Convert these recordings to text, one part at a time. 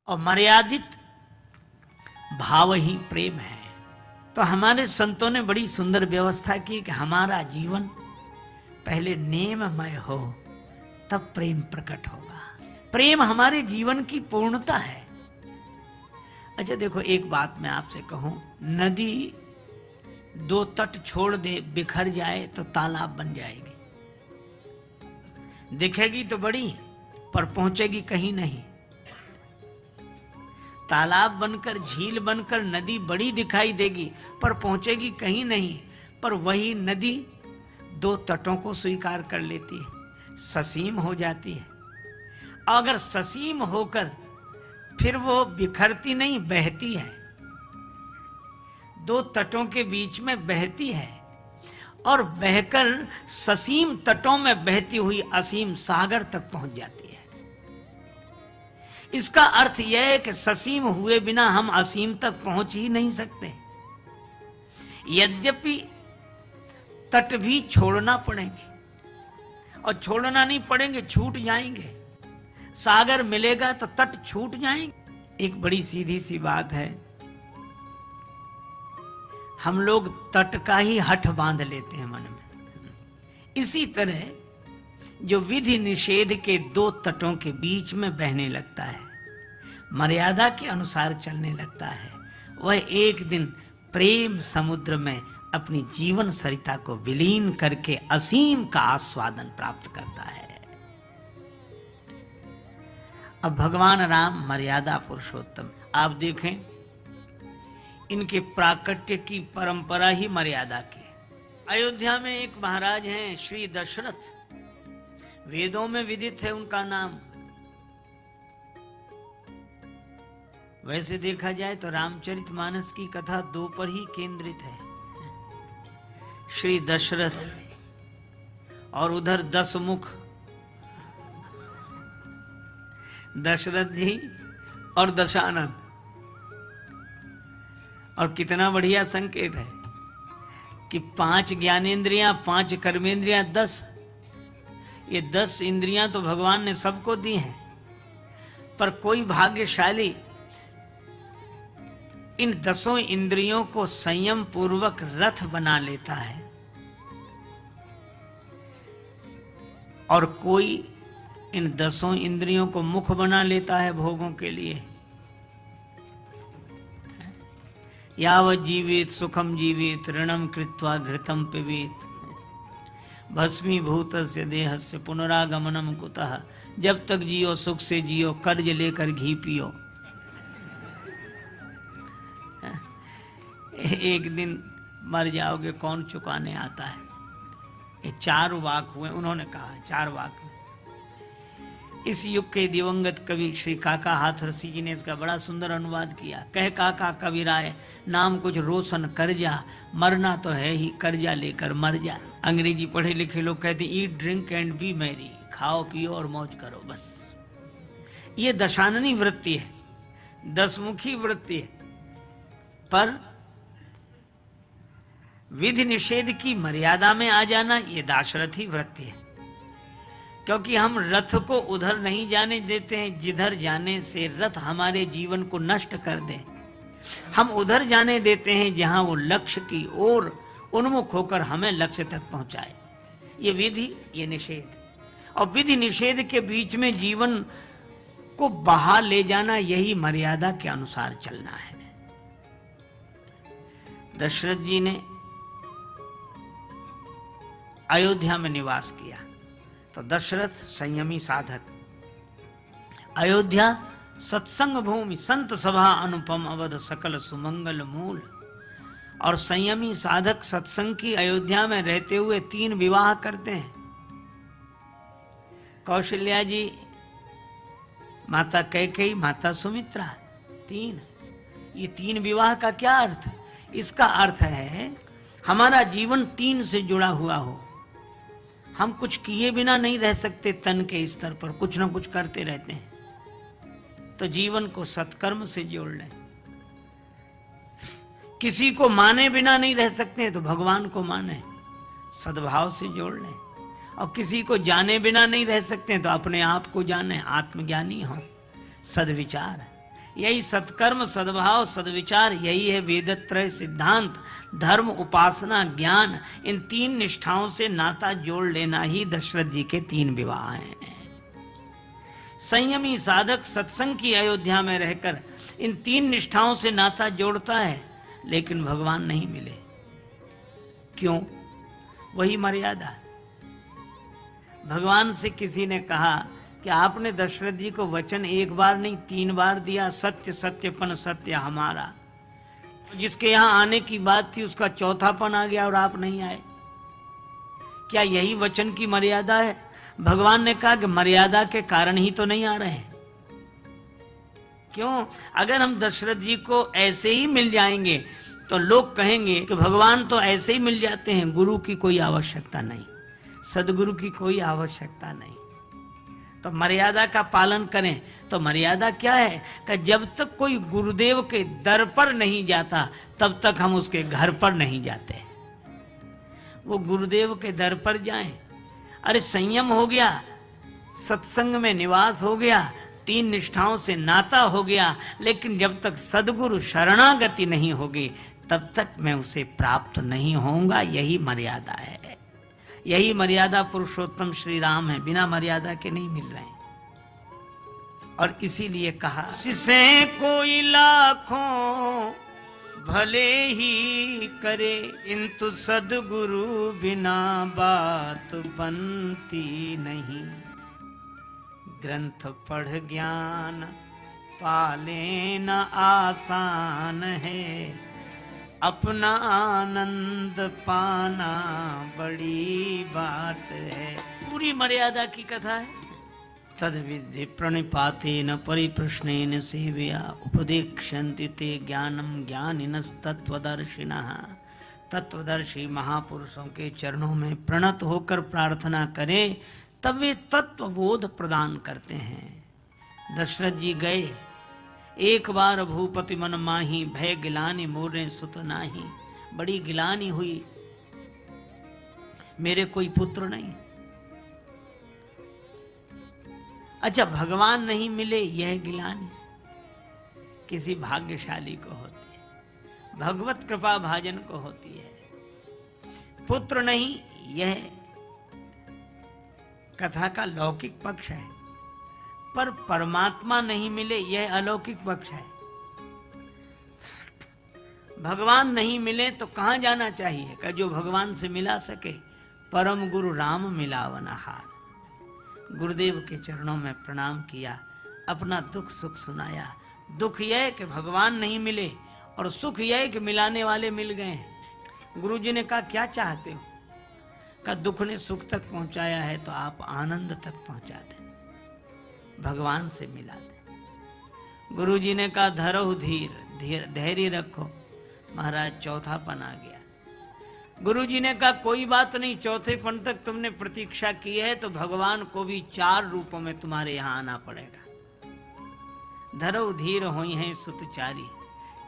और मर्यादित भाव ही प्रेम है। तो हमारे संतों ने बड़ी सुंदर व्यवस्था की कि हमारा जीवन पहले नेममय हो, तब प्रेम प्रकट होगा। प्रेम हमारे जीवन की पूर्णता है। अच्छा देखो, एक बात मैं आपसे कहूं, नदी दो तट छोड़ दे, बिखर जाए तो तालाब बन जाएगी। दिखेगी तो बड़ी, पर पहुंचेगी कहीं नहीं। तालाब बनकर, झील बनकर नदी बड़ी दिखाई देगी, पर पहुंचेगी कहीं नहीं। पर वही नदी दो तटों को स्वीकार कर लेती है, ससीम हो जाती है। अगर ससीम होकर फिर वो बिखरती नहीं, बहती है। दो तटों के बीच में बहती है और बहकर ससीम तटों में बहती हुई असीम सागर तक पहुंच जाती है। इसका अर्थ यह है कि ससीम हुए बिना हम असीम तक पहुंच ही नहीं सकते। यद्यपि तट भी छोड़ना पड़ेंगे, और छोड़ना नहीं पड़ेंगे, छूट जाएंगे। सागर मिलेगा तो तट छूट जाएंगे। एक बड़ी सीधी सी बात है, हम लोग तट का ही हठ बांध लेते हैं मन में। इसी तरह जो विधि निषेध के दो तटों के बीच में बहने लगता है, मर्यादा के अनुसार चलने लगता है, वह एक दिन प्रेम समुद्र में अपनी जीवन सरिता को विलीन करके असीम का आस्वादन प्राप्त करता है। अब भगवान राम मर्यादा पुरुषोत्तम, आप देखें इनके प्राकट्य की परंपरा ही मर्यादा की। अयोध्या में एक महाराज हैं श्री दशरथ, वेदों में विदित है उनका नाम। वैसे देखा जाए तो रामचरितमानस की कथा दो पर ही केंद्रित है, श्री दशरथ और उधर 10 मुख दशरथ जी और दशानन। और कितना बढ़िया संकेत है कि 5 ज्ञानेंद्रियां, 5 कर्मेंद्रियां, 10, ये 10 इंद्रियां तो भगवान ने सबको दी हैं। पर कोई भाग्यशाली इन 10 इंद्रियों को संयम पूर्वक रथ बना लेता है, और कोई इन 10 इंद्रियों को मुख बना लेता है भोगों के लिए। यावत् जीवित सुखम जीवित, ऋणम कृत्वा घृतम पिबेत, भस्मीभूतस्य देहस्य पुनरागमनम कुतः। जब तक जियो सुख से जियो, कर्ज लेकर घी पियो। एक दिन मर जाओगे, कौन चुकाने आता है। ये 4 वाक हुए, उन्होंने कहा 4 वाक। इस युग के दिवंगत कवि श्री काका हाथरसी जी ने इसका बड़ा सुंदर अनुवाद किया। कह काका कविराय, नाम कुछ रोशन कर जा, मरना तो है ही, कर्जा लेकर मर जा। अंग्रेजी पढ़े लिखे लोग कहते eat drink and B Mary, खाओ पियो और मौज करो बस। ये दशाननी वृत्ति है, 10 मुखी वृत्ति है। पर विधि निषेध की मर्यादा में आ जाना, ये दाशरथी वृत्ति है। क्योंकि हम रथ को उधर नहीं जाने देते हैं जिधर जाने से रथ हमारे जीवन को नष्ट कर दे। हम उधर जाने देते हैं जहां वो लक्ष्य की ओर उन्मुख होकर हमें लक्ष्य तक पहुंचाए। ये विधि, ये निषेध। और विधि निषेध के बीच में जीवन को बहा ले जाना, यही मर्यादा के अनुसार चलना है। दशरथ जी ने अयोध्या में निवास किया तो दशरथ संयमी साधक, अयोध्या सत्संग भूमि, संत सभा अनुपम, अवध सकल सुमंगल मूल। और संयमी साधक सत्संग की अयोध्या में रहते हुए 3 विवाह करते हैं। कौशल्या जी, माता कैकेयी, माता सुमित्रा, 3। ये 3 विवाह का क्या अर्थ? इसका अर्थ है हमारा जीवन 3 से जुड़ा हुआ हो। हम कुछ किए बिना नहीं रह सकते, तन के स्तर पर कुछ ना कुछ करते रहते हैं। तो जीवन को सत्कर्म से जोड़ लें। किसी को माने बिना नहीं रह सकते, तो भगवान को माने, सद्भाव से जोड़ लें। और किसी को जाने बिना नहीं रह सकते, तो अपने आप को जाने, आत्मज्ञानी हो, सद्विचार। यही सत्कर्म, सद्भाव, सद्विचार, यही है वेदत्रय सिद्धांत। धर्म, उपासना, ज्ञान, इन 3 निष्ठाओं से नाता जोड़ लेना ही दशरथ जी के 3 विवाह हैं। संयमी साधक सत्संग की अयोध्या में रहकर इन 3 निष्ठाओं से नाता जोड़ता है, लेकिन भगवान नहीं मिले। क्यों? वही मर्यादा। भगवान से किसी ने कहा कि आपने दशरथ जी को वचन 1 बार नहीं 3 बार दिया, सत्य सत्यपन सत्य हमारा। जिसके यहाँ आने की बात थी उसका चौथापन आ गया और आप नहीं आए। क्या यही वचन की मर्यादा है? भगवान ने कहा कि मर्यादा के कारण ही तो नहीं आ रहे हैं। क्यों? अगर हम दशरथ जी को ऐसे ही मिल जाएंगे तो लोग कहेंगे कि भगवान तो ऐसे ही मिल जाते हैं, गुरु की कोई आवश्यकता नहीं, सदगुरु की कोई आवश्यकता नहीं। तो मर्यादा का पालन करें। तो मर्यादा क्या है कि जब तक कोई गुरुदेव के दर पर नहीं जाता तब तक हम उसके घर पर नहीं जाते। वो गुरुदेव के दर पर जाएं। अरे संयम हो गया, सत्संग में निवास हो गया, 3 निष्ठाओं से नाता हो गया, लेकिन जब तक सदगुरु शरणागति नहीं होगी तब तक मैं उसे प्राप्त नहीं होऊंगा। यही मर्यादा है। यही मर्यादा पुरुषोत्तम श्री राम है, बिना मर्यादा के नहीं मिल रहे हैं। और इसीलिए कहा, जिसे कोई लाखों भले ही करे, किंतु सदगुरु बिना बात बनती नहीं। ग्रंथ पढ़ ज्ञान पाले न आसान है, अपना आनंद पाना बड़ी बात है। पूरी मर्यादा की कथा है। तद विद्धि प्रणिपातेन परिप्रश्नेन सेवया उपदेक्ष्यन्ति ते ज्ञानम ज्ञानिनस्तत्वदर्शिनः। तत्वदर्शी महापुरुषों के चरणों में प्रणत होकर प्रार्थना करें तब वे तत्वबोध प्रदान करते हैं। दशरथ जी गए, एक बार भूपति मन माही, भय गिलानी मोरे सुत नाही। बड़ी गिलानी हुई, मेरे कोई पुत्र नहीं। अच्छा, भगवान नहीं मिले यह गिलानी किसी भाग्यशाली को होती है, भगवत कृपा भाजन को होती है। पुत्र नहीं, यह कथा का लौकिक पक्ष है। पर परमात्मा नहीं मिले यह अलौकिक पक्ष है। भगवान नहीं मिले तो कहां जाना चाहिए कि जो भगवान से मिला सके। परम गुरु राम मिलावना हार। गुरुदेव के चरणों में प्रणाम किया, अपना दुख सुख सुनाया। दुख यह कि भगवान नहीं मिले और सुख यह कि मिलाने वाले मिल गए। गुरुजी ने कहा क्या चाहते हो? का दुख ने सुख तक पहुंचाया है तो आप आनंद तक पहुंचा दें, भगवान से मिला दे। गुरुजी ने कहा धरो धीर, धैर्य रखो। महाराज चौथापन आ गया। गुरुजी ने कहा कोई बात नहीं, चौथेपन तक तुमने प्रतीक्षा की है तो भगवान को भी 4 रूपों में तुम्हारे यहाँ आना पड़ेगा। धरो धीर होई हैं सुतचारी।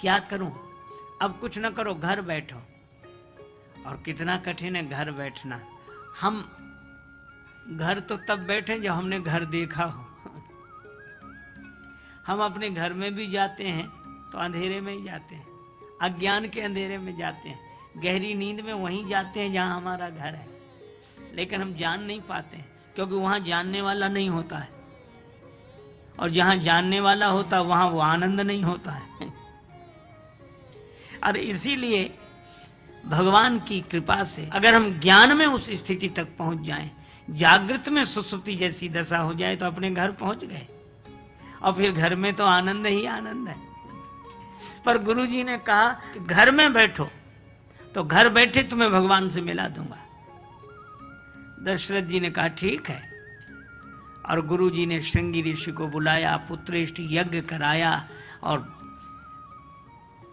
क्या करूं? अब कुछ न करो, घर बैठो। और कितना कठिन है घर बैठना। हम घर तो तब बैठे जब हमने घर देखा हो। हम अपने घर में भी जाते हैं तो अंधेरे में ही जाते हैं, अज्ञान के अंधेरे में जाते हैं, गहरी नींद में वहीं जाते हैं जहां हमारा घर है। लेकिन हम जान नहीं पाते हैं क्योंकि वहां जानने वाला नहीं होता है, और जहां जानने वाला होता वहां वो आनंद नहीं होता है। और इसीलिए भगवान की कृपा से अगर हम ज्ञान में उस स्थिति तक पहुंच जाएं, जागृत में सुसुप्ति जैसी दशा हो जाए तो अपने घर पहुंच गए, और फिर घर में तो आनंद ही आनंद है। पर गुरुजी ने कहा कि घर में बैठो, तो घर बैठे तुम्हें भगवान से मिला दूंगा। दशरथ जी ने कहा ठीक है। और गुरुजी ने श्रृंगी ऋषि को बुलाया, पुत्रेष्टि यज्ञ कराया और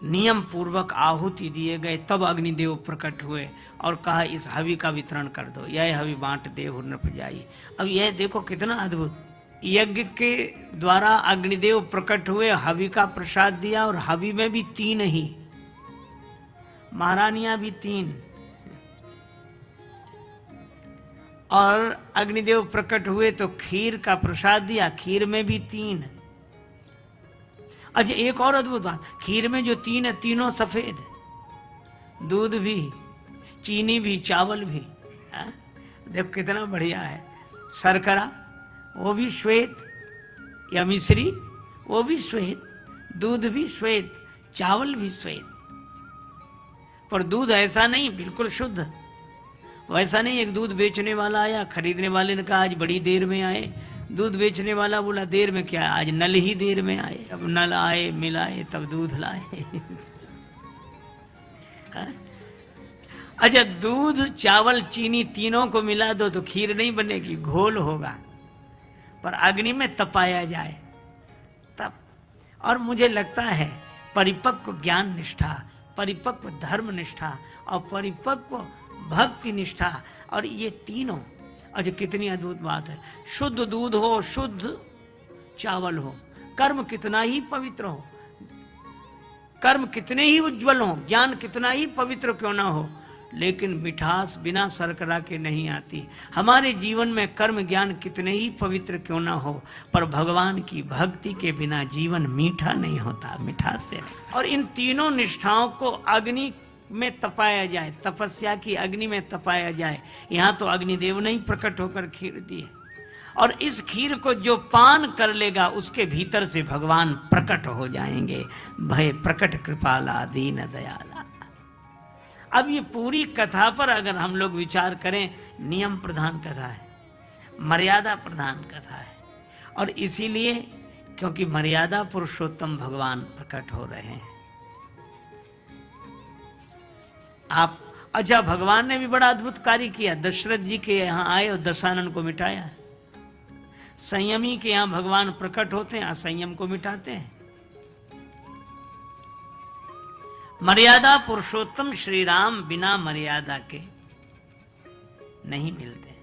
नियम पूर्वक आहुति दिए गए। तब अग्निदेव प्रकट हुए और कहा इस हवि का वितरण कर दो, यह हवि बांट दे नृपजाई। अब यह देखो कितना अद्भुत, यज्ञ के द्वारा अग्निदेव प्रकट हुए, हवि का प्रसाद दिया, और हवि में भी 3 ही, महारानियां भी 3, और अग्निदेव प्रकट हुए तो खीर का प्रसाद दिया, खीर में भी 3, अच्छा एक और अद्भुत बात, खीर में जो तीन है तीनों सफेद, दूध भी, चीनी भी, चावल भी। देखो कितना बढ़िया है। शर्करा वो भी श्वेत, या मिश्री वो भी श्वेत, दूध भी श्वेत, चावल भी श्वेत। पर दूध ऐसा नहीं बिल्कुल शुद्ध, वैसा नहीं। एक दूध बेचने वाला आया, खरीदने वाले ने कहा आज बड़ी देर में आए। दूध बेचने वाला बोला देर में क्या, आज नल ही देर में आए। अब नल आए, मिलाए, तब दूध लाए। अच्छा दूध, चावल, चीनी तीनों को मिला दो तो खीर नहीं बनेगी, घोल होगा। पर अग्नि में तपाया जाए तब। और मुझे लगता है परिपक्व ज्ञान निष्ठा, परिपक्व धर्म निष्ठा और परिपक्व भक्ति निष्ठा, और ये तीनों, अच्छा कितनी अद्भुत बात है। शुद्ध दूध हो, शुद्ध चावल हो, कर्म कितना ही पवित्र हो, कर्म कितने ही उज्जवल हो, ज्ञान कितना ही पवित्र क्यों ना हो, लेकिन मिठास बिना शर्करा के नहीं आती। हमारे जीवन में कर्म ज्ञान कितने ही पवित्र क्यों ना हो, पर भगवान की भक्ति के बिना जीवन मीठा नहीं होता, मिठास से नहीं। और इन तीनों निष्ठाओं को अग्नि में तपाया जाए, तपस्या की अग्नि में तपाया जाए। यहाँ तो अग्निदेव ने ही प्रकट होकर खीर दी है, और इस खीर को जो पान कर लेगा उसके भीतर से भगवान प्रकट हो जाएंगे। भय प्रकट कृपाला दीन दयाला। अब ये पूरी कथा पर अगर हम लोग विचार करें, नियम प्रधान कथा है, मर्यादा प्रधान कथा है, और इसीलिए क्योंकि मर्यादा पुरुषोत्तम भगवान प्रकट हो रहे हैं। आप अच्छा भगवान ने भी बड़ा अद्भुत कार्य किया। दशरथ जी के यहाँ आए और दशानन को मिटाया। संयमी के यहाँ भगवान प्रकट होते हैं, असंयम को मिटाते हैं। मर्यादा पुरुषोत्तम श्री राम बिना मर्यादा के नहीं मिलते।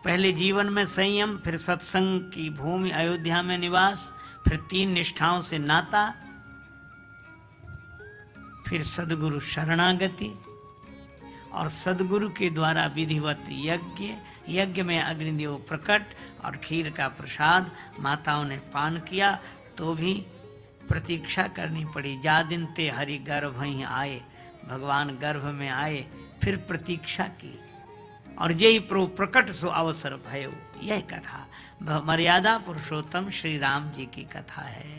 पहले जीवन में संयम, फिर सत्संग की भूमि अयोध्या में निवास, फिर 3 निष्ठाओं से नाता, फिर सदगुरु शरणागति, और सदगुरु के द्वारा विधिवत यज्ञ, यज्ञ में अग्निदेव प्रकट और खीर का प्रसाद माताओं ने पान किया तो भी प्रतीक्षा करनी पड़ी। जा दिन ते हरि गर्भ ही आए, भगवान गर्भ में आए, फिर प्रतीक्षा की, और यही प्रकट सो अवसर भयो। यह कथा मर्यादा पुरुषोत्तम श्री राम जी की कथा है।